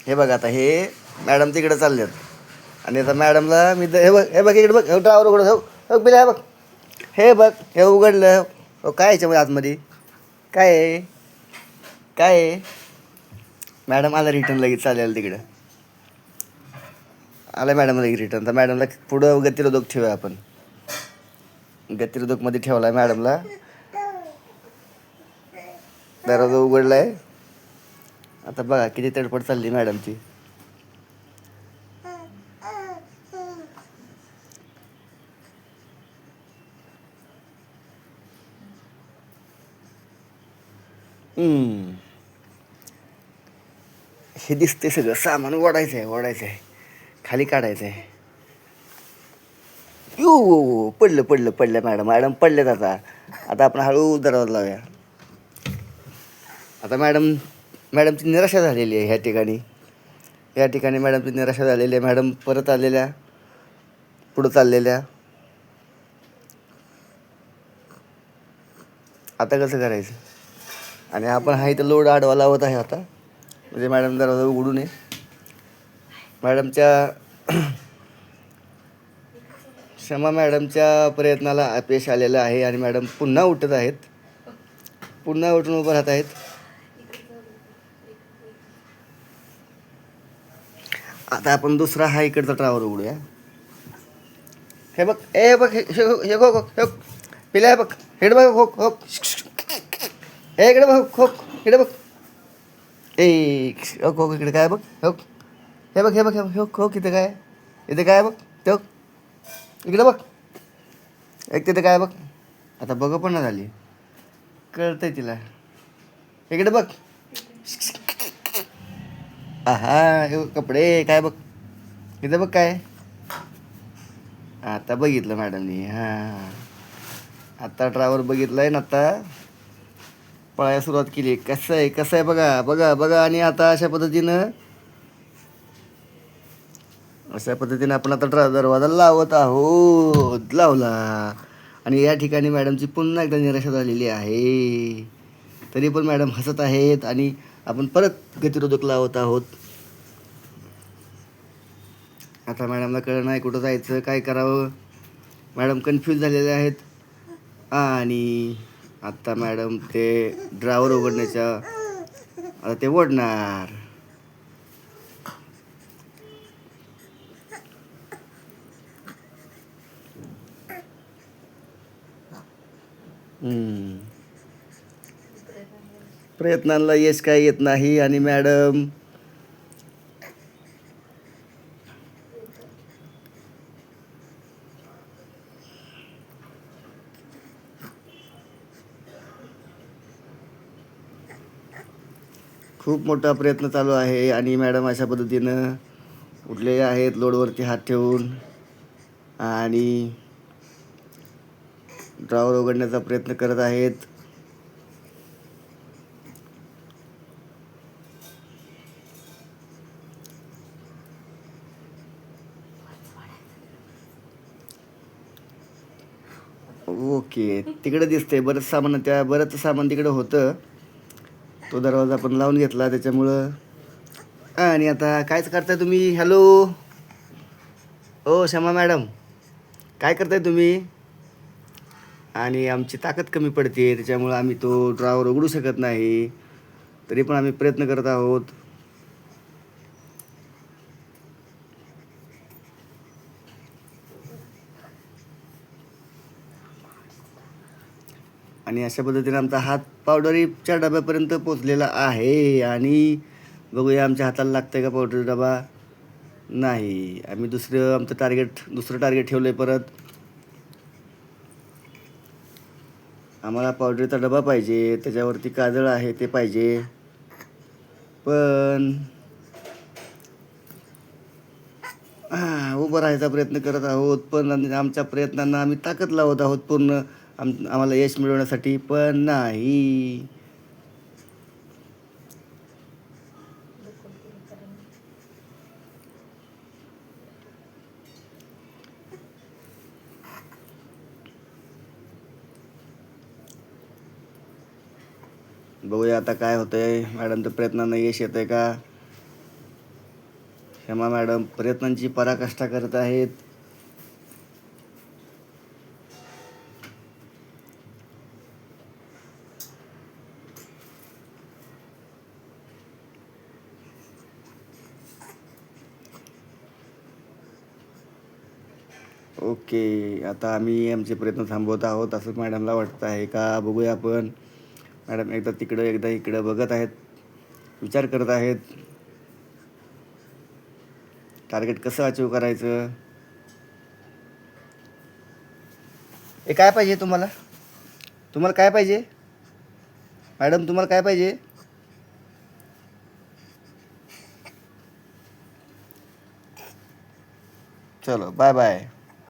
हे बघ आता हे मॅडम तिकडे चाललेत आणि आता मॅडमला मी हे बघ इकडे बघ, हे टावर उघड, हो बिल हे बघ, हे बघ हे उघडलं. हो काय याच्यामध्ये आतमध्ये काय आहे, काय आहे? मॅडम आला रिटर्न लगेच चालेल तिकडं. आला मॅडम लगेच रिटर्न. तर मॅडमला पुढं गतिरोधक ठेवूया आपण. गतिरोधकमध्ये ठेवला आहे मॅडमला. दरवाजा उघडलाय. आता बघा किती तडपड चालली मॅडमची. हे दिसते सगळं सामान ओढायचं आहे खाली काढायचं आहे. पडलं मॅडम पडलेत आता. आता आपण हळू दरवाजा लावूया. आता मॅडमची निराशा झालेली आहे या ठिकाणी मॅडमची निराशा झालेली आहे. मॅडम परत आलेल्या, पुढं चाललेल्या. आता कसं करायचं? आणि आपण हा इथं लोड आडवा लावत आहे आता, म्हणजे मॅडम दरवाजा उघडू नये. क्षमा मॅडमच्या प्रयत्नाला अपयश आलेलं आहे आणि मॅडम पुन्हा उठत आहेत, पुन्हा उठून उभं राहत आहेत. आता आपण दुसरा हा इकडचा टावर उघडूया. हे बघ, हे बघ, हे बघ पिल्या, हे बघ, हेड बघ, हो हे इकडे बघ, हो इकडे बघ, हो इकडे काय बघ, हो हे बघ, हो इथे काय, इथे काय बघ, ते इकडे बघ, एक तिथे काय बघ. आता बघ पण ना झाली, कळतंय तिला. इकडे बघ, हा हे कपडे काय बघ, इथं बघ काय. आता बघितलं मॅडमनी. हां, आता ड्रायव्हर बघितलंय ना, आता पळायला सुरुवात केली. कसं आहे बघा. आणि आता अशा पद्धतीनं आपण आता दरवाजा लावत आहोत. लावला. आणि या ठिकाणी मॅडमची पुन्हा एकदा निराशा झालेली आहे. तरी पण मॅडम हसत आहेत आणि आपण परत गतिरोधक लावत आहोत. आता मॅडमला कळलं नाही कुठं जायचं, काय करावं. मॅडम कन्फ्यूज झालेले आहेत. आणि आता मॅडम ते ड्रायव्हर उघडण्याच्या, आता ते ओढणार. प्रयत्नांना यश काय येत नाही आणि मॅडम खूप मोठा प्रयत्न चालू आहे आणि मॅडम अशा पद्धतीनं उठलेले आहेत लोडवरती हात ठेवून आणि ड्रावर उघडण्याचा प्रयत्न करत आहेत. ओके, तिकडे दिसतंय बरंच सामान तिकडं होतं. तो दरवाजा आपण लावून घेतला त्याच्यामुळं. आणि आता कायच करताय तुम्ही? हॅलो, ओ क्षमा मॅडम, काय करताय तुम्ही? आणि आमची ताकद कमी पडते, त्याच्यामुळं आम्ही तो ड्रावर उघडू शकत नाही. तरी पण आम्ही प्रयत्न करत आहोत. आणि अशा पद्धतीने आमचा हात पावडरीच्या डब्यापर्यंत पोचलेला आहे. आणि बघूया आमच्या हाताला लागतंय का पावडरी डबा. नाही, आम्ही दुसरं टार्गेट ठेवलं आहे परत. आम्हाला पावडरीचा डबा पाहिजे, त्याच्यावरती काजळ आहे ते पाहिजे. पण उभं राहायचा प्रयत्न करत आहोत, पण आमच्या प्रयत्नांना आम्ही ताकद लावत आहोत पूर्ण आम्हाला यश मिळवण्यासाठी, पण नाही. बघूया आता काय होतंय. मॅडमच्या प्रयत्नांना यश येतंय का. हेमा मॅडम प्रयत्नांची पराकाष्ठा करत आहेत. ओके, आता आम्ही आमचे प्रयत्न थांबवत आहोत असं मॅडमला वाटतं आहे का, बघूया आपण. मॅडम एकदा तिकडं एकदा इकडं बघत आहेत, विचार करत आहेत टार्गेट कसं अचीव करायचं. हे काय पाहिजे तुम्हाला, तुम्हाला काय पाहिजे मॅडम, तुम्हाला काय पाहिजे. चलो बाय बाय.